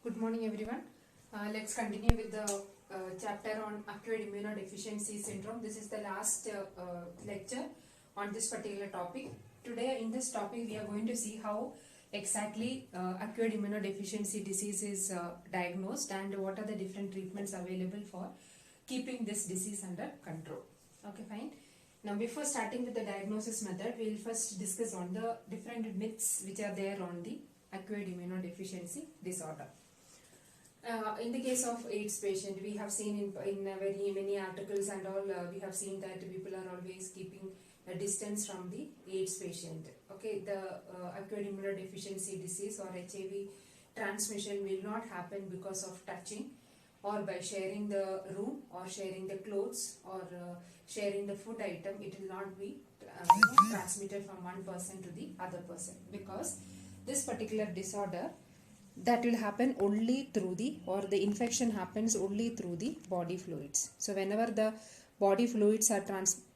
Good morning, everyone. Let's continue with the chapter on acquired immunodeficiency syndrome. This is the last lecture on this particular topic. Today, in this topic, we are going to see how exactly acquired immunodeficiency disease is diagnosed and what are the different treatments available for keeping this disease under control. Okay, fine. Now, before starting with the diagnosis method, we will first discuss on the different myths which are there on the acquired immunodeficiency disorder. In the case of AIDS patient, we have seen in very many articles and all, we have seen that people are always keeping a distance from the AIDS patient. Okay, the acquired immunodeficiency disease or HIV transmission will not happen because of touching or by sharing the room or sharing the clothes or sharing the food item. It will not be transmitted from one person to the other person, because this particular disorder that will happen only through the infection happens only through the body fluids. So whenever the body fluids are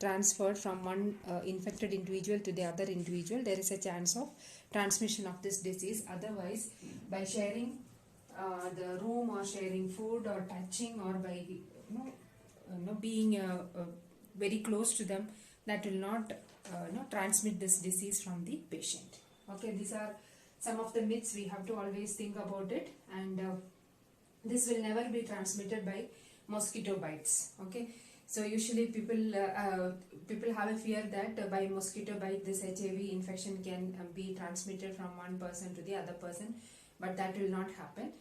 transferred from one infected individual to the other individual, there is a chance of transmission of this disease. Otherwise, by sharing the room or sharing food or touching or by being very close to them, that will not transmit this disease from the patient. Okay, these are some of the myths. We have to always think about it, and this will never be transmitted by mosquito bites. Okay, so usually people have a fear that by mosquito bite this HIV infection can be transmitted from one person to the other person, but that will not happen.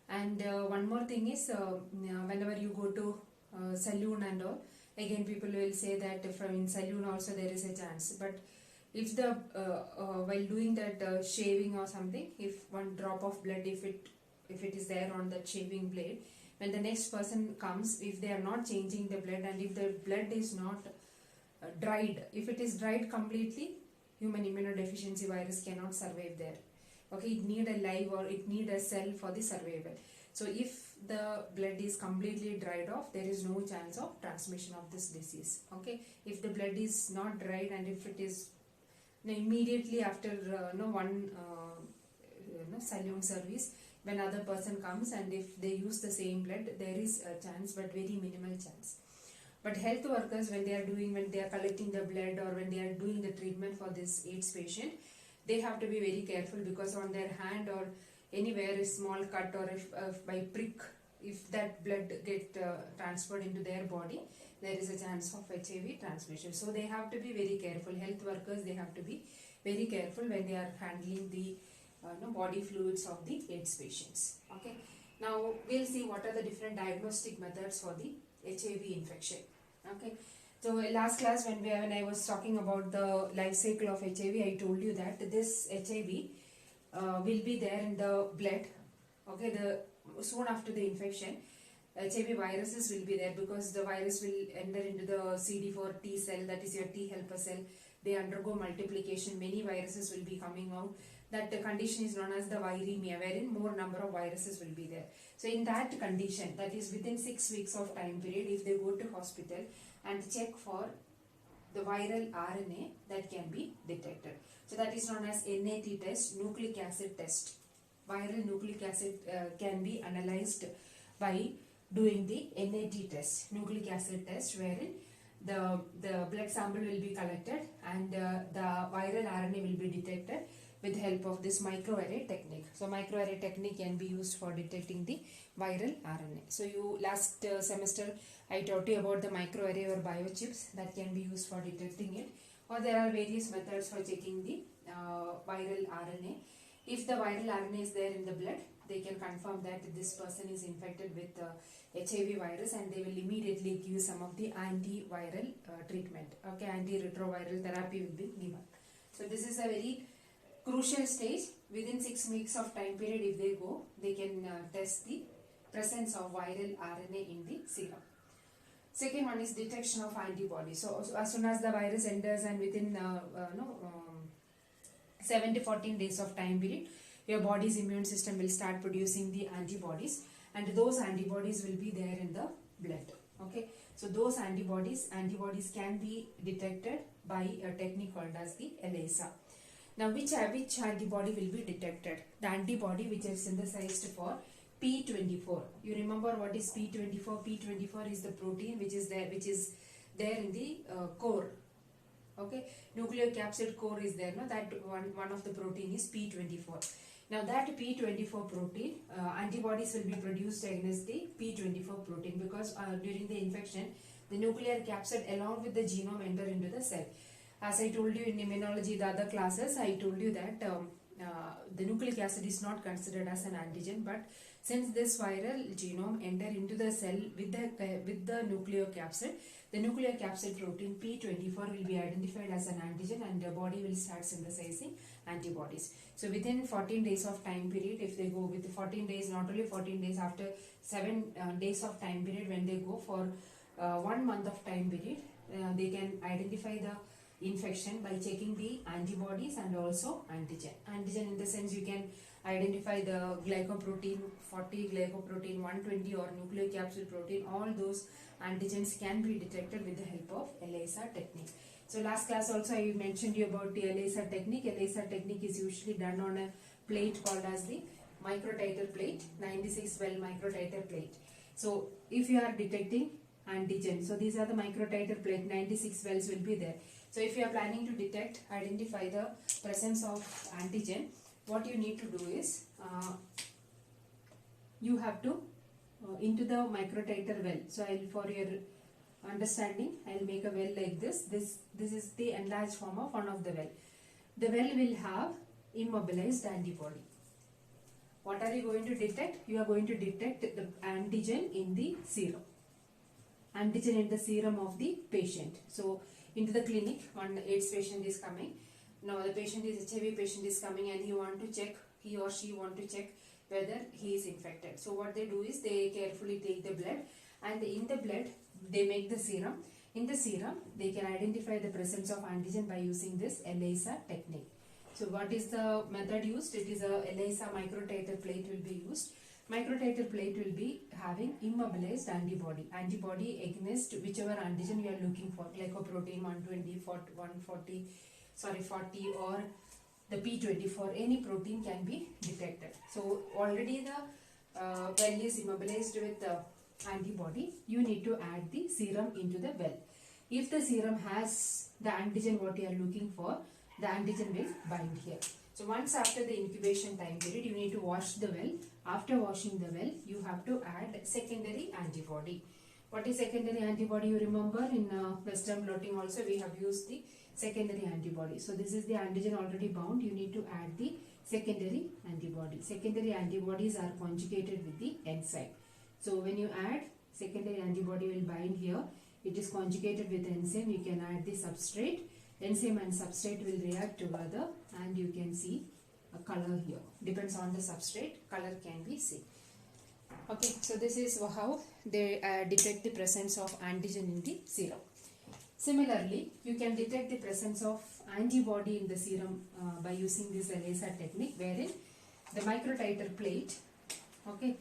And one more thing is, whenever you go to saloon and all, again people will say that from in saloon also there is a chance, but if the while doing that shaving or something, if one drop of blood, if it is there on that shaving blade, when the next person comes, if they are not changing the blood and if the blood is not dried, if it is dried completely, human immunodeficiency virus cannot survive there. Okay, it need a live or it need a cell for the survival. So if the blood is completely dried off, there is no chance of transmission of this disease. Okay, if the blood is not dried and if it is immediately after one saloon service, when other person comes and if they use the same blood, there is a chance, but very minimal chance. But health workers, when they are collecting the blood or when they are doing the treatment for this AIDS patient, they have to be very careful, because on their hand or anywhere a small cut or if by prick, if that blood get transferred into their body, there is a chance of HIV transmission. So they have to be very careful. Health workers, they have to be very careful when they are handling the body fluids of the AIDS patients. Okay. Now we'll see what are the different diagnostic methods for the HIV infection. Okay. So last class when I was talking about the life cycle of HIV, I told you that this HIV will be there in the blood. Okay, soon after the infection, HIV viruses will be there, because the virus will enter into the CD4 T cell, that is your T helper cell. They undergo multiplication. Many viruses will be coming out. That condition is known as the viremia, wherein more number of viruses will be there. So in that condition, that is within 6 weeks of time period, if they go to hospital and check for the viral RNA, that can be detected. So that is known as NAT test, nucleic acid test. Viral nucleic acid can be analyzed by doing the NAT test, nucleic acid test, wherein the blood sample will be collected and the viral RNA will be detected with the help of this microarray technique. So microarray technique can be used for detecting the viral RNA. So last semester I taught you about the microarray or biochips that can be used for detecting it, or there are various methods for checking the viral RNA. If the viral RNA is there in the blood, they can confirm that this person is infected with HIV virus, and they will immediately give some of the antiviral treatment. Okay, antiretroviral therapy will be given. So this is a very crucial stage. Within 6 weeks of time period, if they go, they can test the presence of viral RNA in the serum. Second one is detection of antibodies. So as soon as the virus enters and within 7 to 14 days of time period, your body's immune system will start producing the antibodies, and those antibodies will be there in the blood. Okay, so those antibodies can be detected by a technique called as the ELISA. Now which antibody will be detected? The antibody which is synthesized for P24. You remember what is P24? P24 is the protein which is there in the core. Okay, nucleocapsid core is there. No, that one of the protein is P24. Now that P24 protein, antibodies will be produced against the P24 protein because during the infection, the nuclear capsid along with the genome enter into the cell. As I told you in immunology, the other classes, I told you that the nucleic acid is not considered as an antigen, but since this viral genome enter into the cell with the nucleocapsid, the nucleocapsid protein P24 will be identified as an antigen and the body will start synthesizing antibodies. So within 14 days of time period, if they go with 14 days, not only 14 days, after 7 days of time period, when they go for 1 month of time period, they can identify the infection by checking the antibodies and also antigen. Antigen in the sense you can identify the glycoprotein 40, glycoprotein 120 or nucleocapsid protein. All those antigens can be detected with the help of ELISA technique. So last class also I mentioned you about the ELISA technique. ELISA technique is usually done on a plate called as the microtiter plate, 96 well microtiter plate. So if you are detecting antigen, so these are the microtiter plate, 96 wells will be there. So if you are planning to detect, identify the presence of antigen, what you need to do is, you have to into the microtiter well. So for your understanding, I will make a well like this. This is the enlarged form of one of the well. The well will have immobilized antibody. What are you going to detect? You are going to detect the antigen in the serum. Antigen in the serum of the patient. So into the clinic, one AIDS patient is coming. Now the patient is HIV patient is coming and he or she want to check whether he is infected. So what they do is they carefully take the blood and in the blood they make the serum. In the serum they can identify the presence of antigen by using this ELISA technique. So what is the method used? It is a ELISA microtiter plate will be used. Microtiter plate will be having immobilized antibody against whichever antigen you are looking for, glycoprotein 120, 140, 40 or the P24, any protein can be detected. So already the well is immobilized with the antibody, you need to add the serum into the well. If the serum has the antigen what you are looking for, the antigen will bind here. So once after the incubation time period, you need to wash the well. After washing the well, you have to add secondary antibody. What is secondary antibody? You remember in Western blotting also we have used the secondary antibody. So this is the antigen already bound. You need to add the secondary antibody. Secondary antibodies are conjugated with the enzyme. So when you add secondary antibody will bind here. It is conjugated with enzyme. You can add the substrate. Enzyme and substrate will react together and you can see a color here. Depends on the substrate, color can be seen. Okay, so this is how they detect the presence of antigen in the serum. Similarly, you can detect the presence of antibody in the serum by using this ELISA technique, wherein the microtiter plate, okay,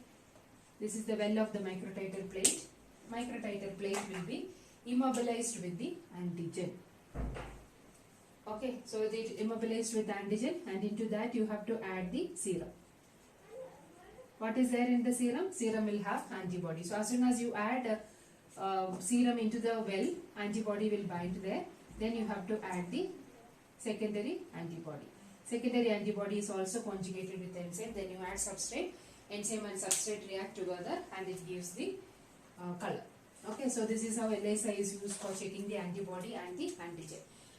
this is the well of the microtiter plate. Microtiter plate will be immobilized with the antigen. Okay, so it immobilized with antigen and into that you have to add the serum. What is there in the serum? Serum will have antibody. So as soon as you add serum into the well, antibody will bind there. Then you have to add the secondary antibody. Secondary antibody is also conjugated with enzyme. Then you add substrate. Enzyme and substrate react together and it gives the color. Okay, so this is how ELISA is used for checking the antibody and the antigen.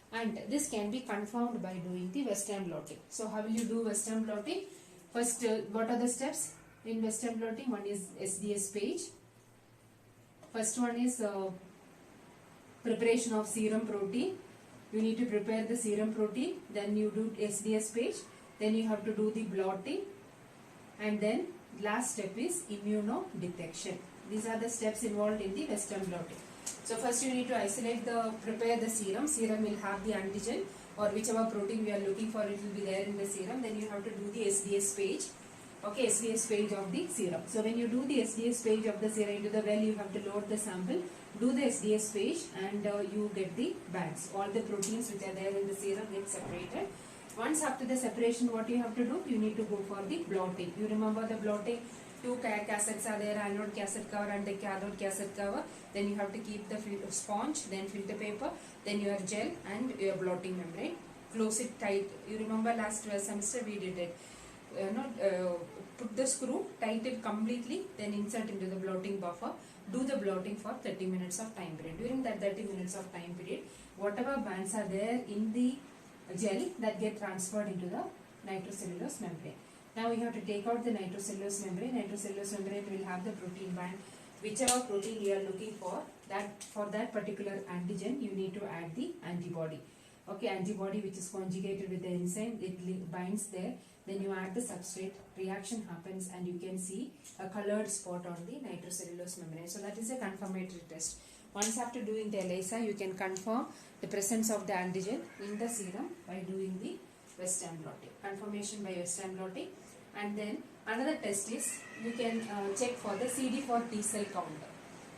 And this can be confirmed by doing the Western blotting. So how will you do Western blotting? First, what are the steps in Western blotting? One is SDS page. First one is preparation of serum protein. You need to prepare the serum protein. Then you do SDS page. Then you have to do the blotting. And then last step is immunodetection. These are the steps involved in the Western blotting. So first you need to prepare the serum. Serum will have the antigen or whichever protein we are looking for, it will be there in the serum. Then you have to do the SDS page. Okay, SDS page of the serum. So when you do the SDS page of the serum into the well, you have to load the sample, do the SDS page and you get the bands. All the proteins which are there in the serum get Once after the separation, what you have to do? You need to go for the blotting. You remember the blotting? two cassettes are there, anode cassette cover and the cathode cassette cover. Then you have to keep the sponge, then filter paper, then your gel and your blotting membrane. Close it tight. You remember last semester we did it. Put the screw, tight it completely, then insert into the blotting buffer. Do the blotting for 30 minutes of time period. During that 30 minutes of time period, whatever bands are there in the gel, that get transferred into the nitrocellulose membrane. Now we have to take out the nitrocellulose membrane. Nitrocellulose membrane will have the protein band. Whichever protein you are looking for, that for that particular antigen, you need to add the antibody. Okay, antibody which is conjugated with the enzyme, it binds there. Then you add the substrate, reaction happens, and you can see a colored spot on the nitrocellulose membrane. So that is a confirmatory test. Once after doing the ELISA, you can confirm the presence of the antigen in the serum by doing the Western blotting. Confirmation by Western blotting. And then another test is you can check for the CD4 T cell count.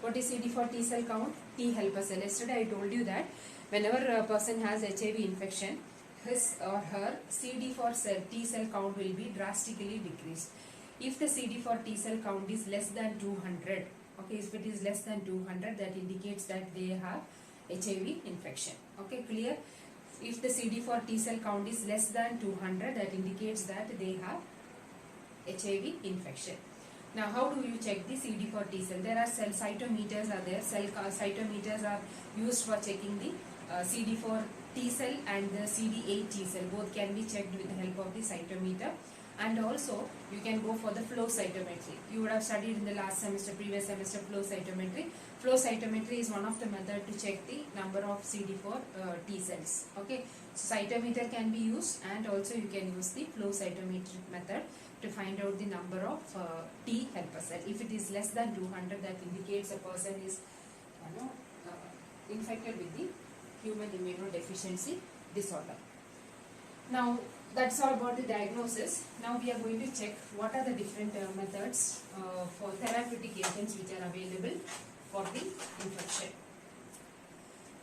What is CD4 T cell count? T helper cell. Yesterday I told you that whenever a person has HIV infection, his or her CD4 T cell count will be drastically decreased. If the CD4 T cell count is less than 200, okay, if it is less than 200, that indicates that they have HIV infection. Okay, clear? If the CD4 T cell count is less than 200, that indicates that they have HIV infection. Now, how do you check the CD4 T cell? There are cell cytometers are there. Cell cytometers are used for checking the CD4 T cell and the CD8 T cell. Both can be checked with the help of the cytometer. And also, you can go for the flow cytometry. You would have studied in the last semester, previous semester, flow cytometry. Flow cytometry is one of the method to check the number of CD4 T cells. Okay, so cytometer can be used, and also you can use the flow cytometry method to find out the number of T helper cell. If it is less than 200, that indicates a person is infected with the human immunodeficiency disorder. Now, that's all about the diagnosis. Now we are going to check what are the different methods for therapeutic agents which are available for the infection.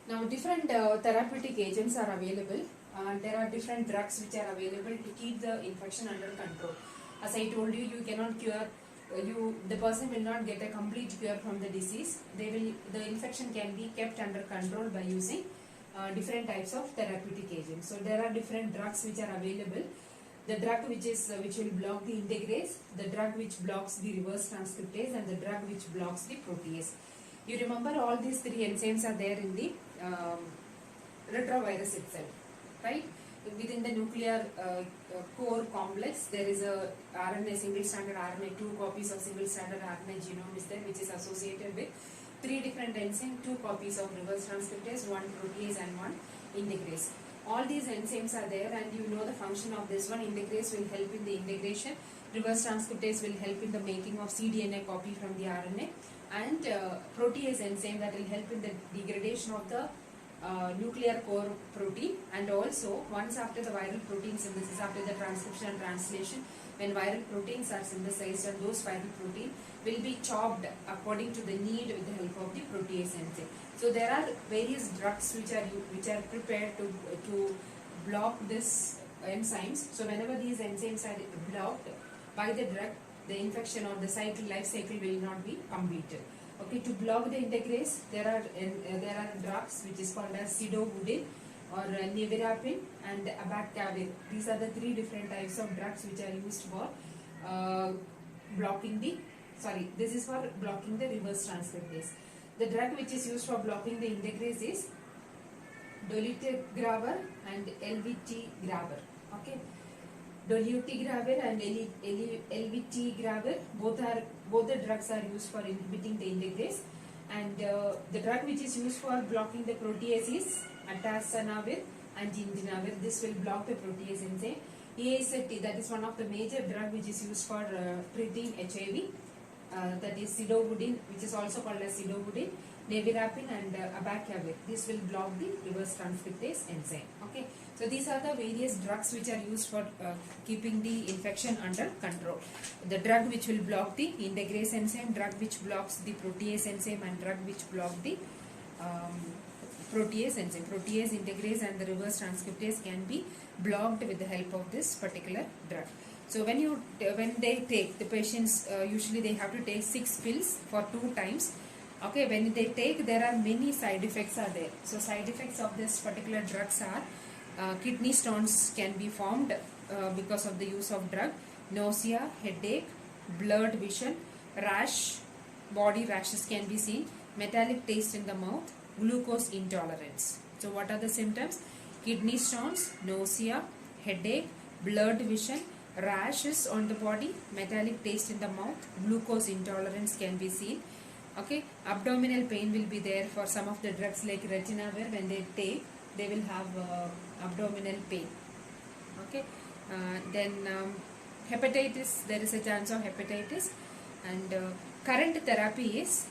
Now, different therapeutic agents are available, and there are different drugs which are available to keep the infection under control. As I told you, you cannot cure. The person will not get a complete cure from the disease. The infection can be kept under control by using different types of therapeutic agents. So there are different drugs which are available. The drug which will block the integrase, the drug which blocks the reverse transcriptase, and the drug which blocks the protease. You remember all these three enzymes are there in the retrovirus itself, right? Within the nuclear core complex, there is a RNA, single stranded RNA, 2 copies of single stranded RNA genome is there, which is associated with 3 different enzymes, 2 copies of reverse transcriptase, 1 protease and 1 integrase. All these enzymes are there, and you know the function of this one. Integrase will help in the integration, reverse transcriptase will help in the making of cDNA copy from the RNA, and protease enzyme that will help in the degradation of the nuclear core protein. And also, once after the viral protein synthesis, after the transcription and translation, when viral proteins are synthesized, and those viral protein will be chopped according to the need with the help of the protease enzyme. So there are various drugs which are prepared to block this enzymes. So whenever these enzymes are blocked by the drug, the infection or the life cycle will not be completed. Okay, to block the integrase, there are drugs which is called as sidobudin or nevirapine and abacavir. These are the 3 different types of drugs which are used for blocking the reverse transcriptase. The drug which is used for blocking the integrase is dolutegravir and elvitegravir. Okay, dolutegravir and elvitegravir, both the drugs are used for inhibiting the integrase, and the drug which is used for blocking the protease is atazanavir and indinavir. This will block the protease enzyme. AZT, that is one of the major drug which is used for treating HIV. That is sidobudin, which is also called as sidobudin, nevirapine and abacavir. This will block the reverse transcriptase enzyme. Okay, so these are the various drugs which are used for keeping the infection under control. The drug which will block the integrase enzyme, drug which blocks the protease enzyme, and drug which block the protease enzyme. Protease, integrase and the reverse transcriptase can be blocked with the help of this particular drug. So when they take the patients, usually they have to take 6 pills for 2 times. Okay, when they take, there are many side effects are there. So side effects of this particular drugs are kidney stones can be formed because of the use of drug, nausea, headache, blurred vision, rash, body rashes can be seen, metallic taste in the mouth, glucose intolerance. So what are the symptoms? Kidney stones, nausea, headache, blurred vision, rashes on the body, metallic taste in the mouth, glucose intolerance can be seen. Okay, abdominal pain will be there for some of the drugs like retinavir. When they take, they will have abdominal pain. Okay, then hepatitis, there is a chance of hepatitis. And current therapy is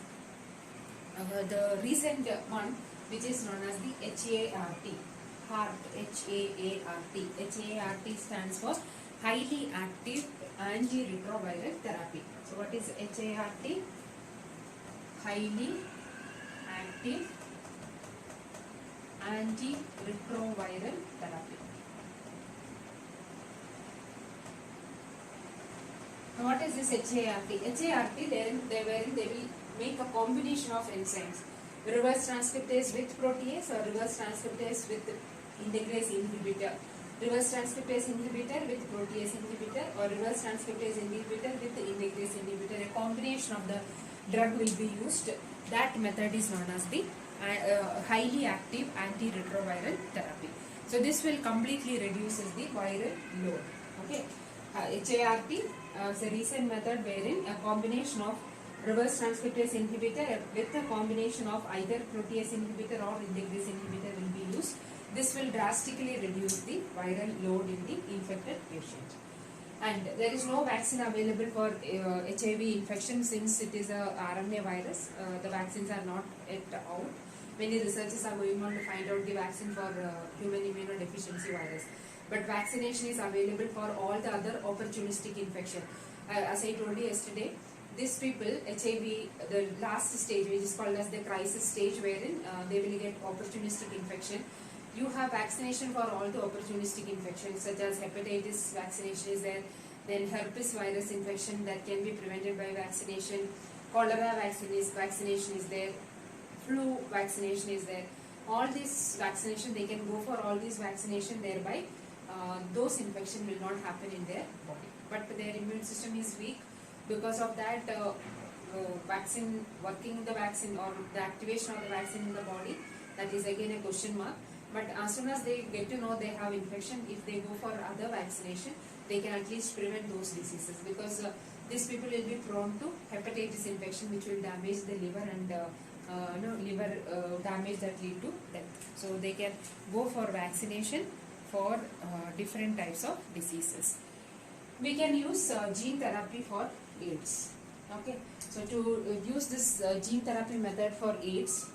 the recent one, which is known as the HART. HART, H-A-A-R-T. HART stands for highly active antiretroviral therapy. So what is HART? Highly active antiretroviral therapy. Now what is this HART? HART, they will make a combination of enzymes. Reverse transcriptase with protease or reverse transcriptase with integrase inhibitor. Reverse transcriptase inhibitor with protease inhibitor or reverse transcriptase inhibitor with integrase inhibitor. A combination of the drug will be used. That method is known as the highly active antiretroviral therapy. So this will completely reduces the viral load. Okay, HART is a recent method wherein a combination of reverse transcriptase inhibitor with a combination of either protease inhibitor or integrase inhibitor will be used. This will drastically reduce the viral load in the infected patient. And there is no vaccine available for HIV infection since it is a RNA virus. The vaccines are not yet out. Many researchers are going on to find out the vaccine for human immunodeficiency virus. But vaccination is available for all the other opportunistic infection. As I told you yesterday, these people, HIV, the last stage, which is called as the crisis stage, wherein they will get opportunistic infection. You have vaccination for all the opportunistic infections such as hepatitis vaccination is there, then herpes virus infection that can be prevented by vaccination, cholera vaccination is there, flu vaccination is there. All these vaccination, they can go for all these vaccination, thereby those infection will not happen in their body. But their immune system is weak. Because of that, vaccine, working the vaccine or the activation of the vaccine in the body, that is again a question mark. But as soon as they get to know they have infection, if they go for other vaccination, they can at least prevent those diseases, because these people will be prone to hepatitis infection, which will damage the liver and liver damage that lead to death. So they can go for vaccination for different types of diseases. We can use gene therapy for AIDS. Okay, so to use this gene therapy method for AIDS,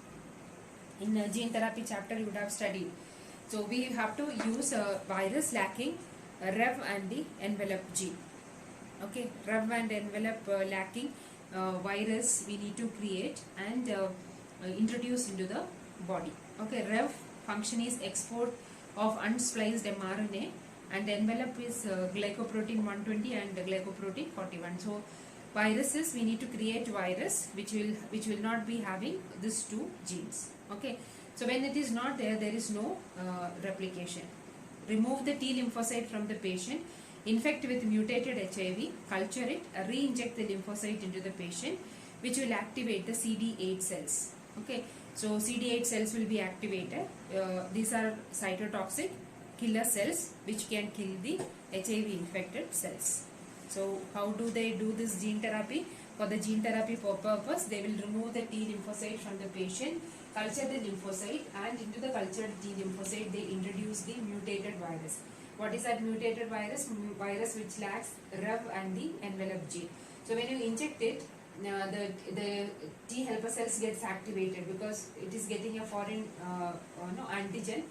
in gene therapy chapter you would have studied. So we have to use a virus lacking Rev and the envelope gene. Okay, Rev and envelope lacking virus we need to create and introduce into the body. Okay, Rev function is export of unspliced mRNA, and envelope is glycoprotein 120 and glycoprotein 41. So viruses, we need to create virus which will not be having these two genes. Okay, so when it is not there, there is no replication. Remove the T lymphocyte from the patient, infect with mutated HIV, culture it, re-inject the lymphocyte into the patient, which will activate the CD8 cells. Okay, so CD8 cells will be activated. These are cytotoxic killer cells which can kill the HIV infected cells. So how do they do this gene therapy? For the gene therapy purpose, they will remove the T lymphocyte from the patient, culture the lymphocyte, and into the cultured T lymphocyte they introduce the mutated virus. What is that mutated virus? Virus which lacks Rev and the envelope gene. So when you inject it, the T helper cells gets activated because it is getting a foreign antigen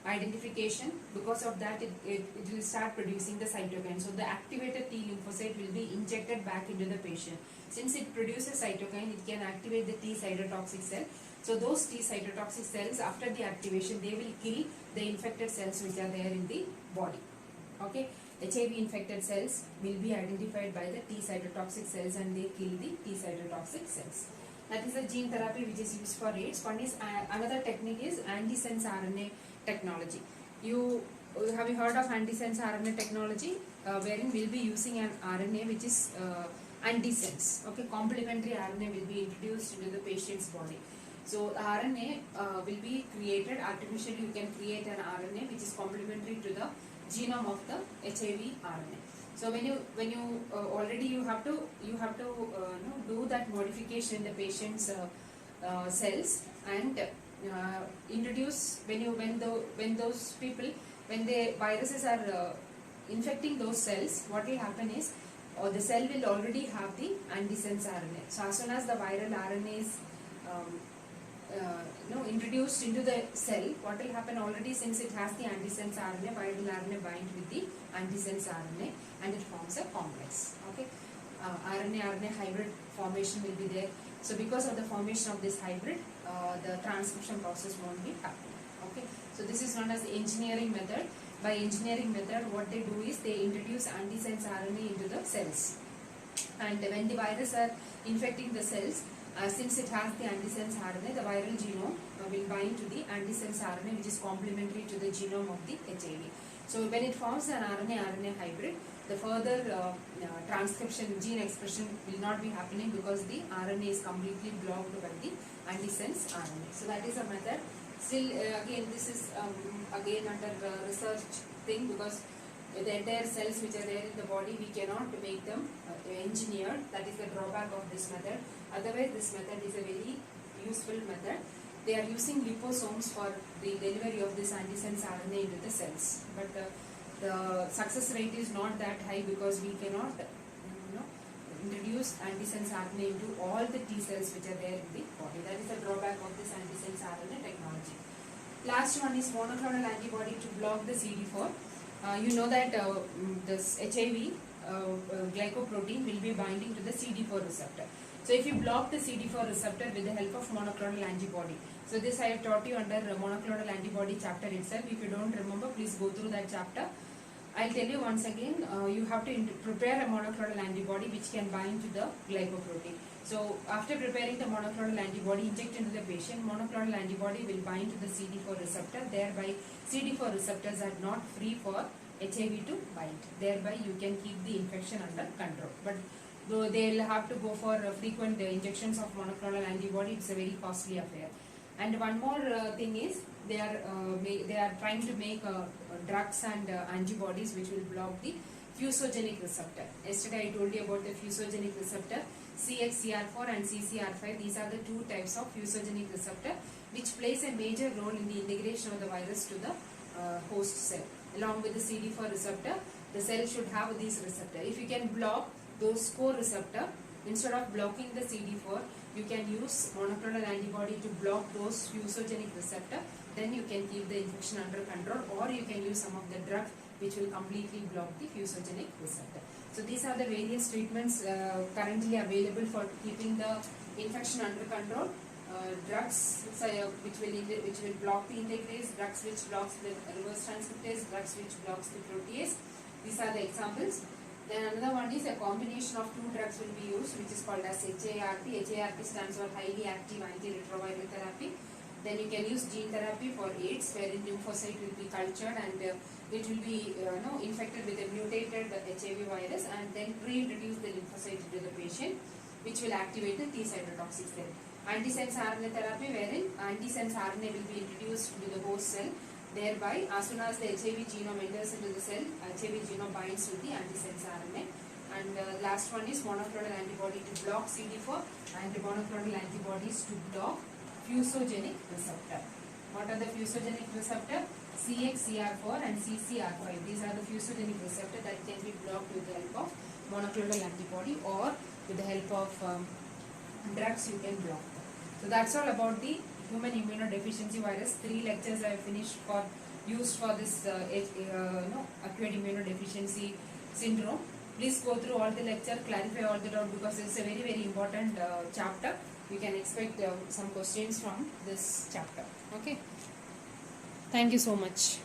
identification. Because of that, it will start producing the cytokine. So the activated T lymphocyte will be injected back into the patient. Since it produces cytokine, it can activate the T cytotoxic cell. So those T cytotoxic cells, after the activation, they will kill the infected cells which are there in the body. Okay. HIV infected cells will be identified by the T cytotoxic cells and they kill the T cytotoxic cells. That is the gene therapy which is used for AIDS. One is another technique is antisense RNA technology. Have you heard of antisense RNA technology? Wherein we'll be using an RNA which is antisense. Okay, complementary RNA will be introduced into the patient's body. So the RNA will be created artificially. You can create an RNA which is complementary to the genome of the HIV RNA. So when you already you have to do that modification in the patient's cells and introduce when those people, when the viruses are infecting those cells, what will happen is the cell will already have the antisense RNA. So as soon as the viral RNA is introduced into the cell, what will happen already, since it has the antisense RNA, viral RNA bind with the antisense RNA and it forms a complex. Okay, RNA hybrid formation will be there. So because of the formation of this hybrid, the transcription process won't be happening. Okay, so this is known as the engineering method. By engineering method, what they do is they introduce antisense RNA into the cells, and when the virus are infecting the cells, since it has the antisense RNA, the viral genome will bind to the antisense RNA which is complementary to the genome of the HIV. So when it forms an RNA hybrid, the further transcription, gene expression will not be happening because the RNA is completely blocked by the antisense RNA. So that is a method. Still again this is again under research thing, because the entire cells which are there in the body, we cannot make them engineered. That is the drawback of this method. Otherwise this method is a very useful method. They are using liposomes for the delivery of this antisense RNA into the cells, but the success rate is not that high because we cannot introduce antisense RNA into all the T cells which are there in the body. That is the drawback of this antisense RNA technology. Last one is monoclonal antibody to block the CD4. You know that this HIV glycoprotein will be binding to the CD4 receptor. So if you block the CD4 receptor with the help of monoclonal antibody, so this I have taught you under monoclonal antibody chapter itself. If you don't remember, please go through that chapter. I'll tell you once again, you have to prepare a monoclonal antibody which can bind to the glycoprotein. So after preparing the monoclonal antibody, inject into the patient, monoclonal antibody will bind to the CD4 receptor, thereby CD4 receptors are not free for HIV to bind. Thereby you can keep the infection under control. But though they'll have to go for frequent injections of monoclonal antibody, it's a very costly affair. And one more thing is, they are trying to make drugs and antibodies which will block the fusogenic receptor. Yesterday I told you about the fusogenic receptor, CXCR4 and CCR5. These are the two types of fusogenic receptor which plays a major role in the integration of the virus to the host cell. Along with the CD4 receptor, the cell should have these receptors. If you can block those core receptor, instead of blocking the CD4, you can use monoclonal antibody to block those fusogenic receptor. Then you can keep the infection under control, or you can use some of the drug which will completely block the fusogenic receptor. So these are the various treatments currently available for keeping the infection under control. Drugs which will block the integrase, drugs which blocks the reverse transcriptase, drugs which blocks the protease. These are the examples. Then another one is a combination of two drugs will be used, which is called as HART. HART stands for highly active antiretroviral therapy. Then you can use gene therapy for AIDS, wherein lymphocyte will be cultured and it will be infected with a mutated HIV virus, and then reintroduce the lymphocyte into the patient, which will activate the T cytotoxic cell. Antisense RNA therapy, wherein antisense RNA will be introduced into the host cell. Thereby, as soon as the HIV genome enters into the cell, HIV genome binds with the antisense RNA. And last one is monoclonal antibody to block CD4 and monoclonal antibodies to block fusogenic receptor. What are the fusogenic receptor? CXCR4 and CCR5. These are the fusogenic receptor that can be blocked with the help of monoclonal antibody, or with the help of drugs you can block them. So that's all about the human immunodeficiency virus. 3 lectures I have finished used for this acquired immunodeficiency syndrome. Please go through all the lecture, clarify all the doubt, because it's a very, very important chapter. You can expect some questions from this chapter. Okay. Thank you so much.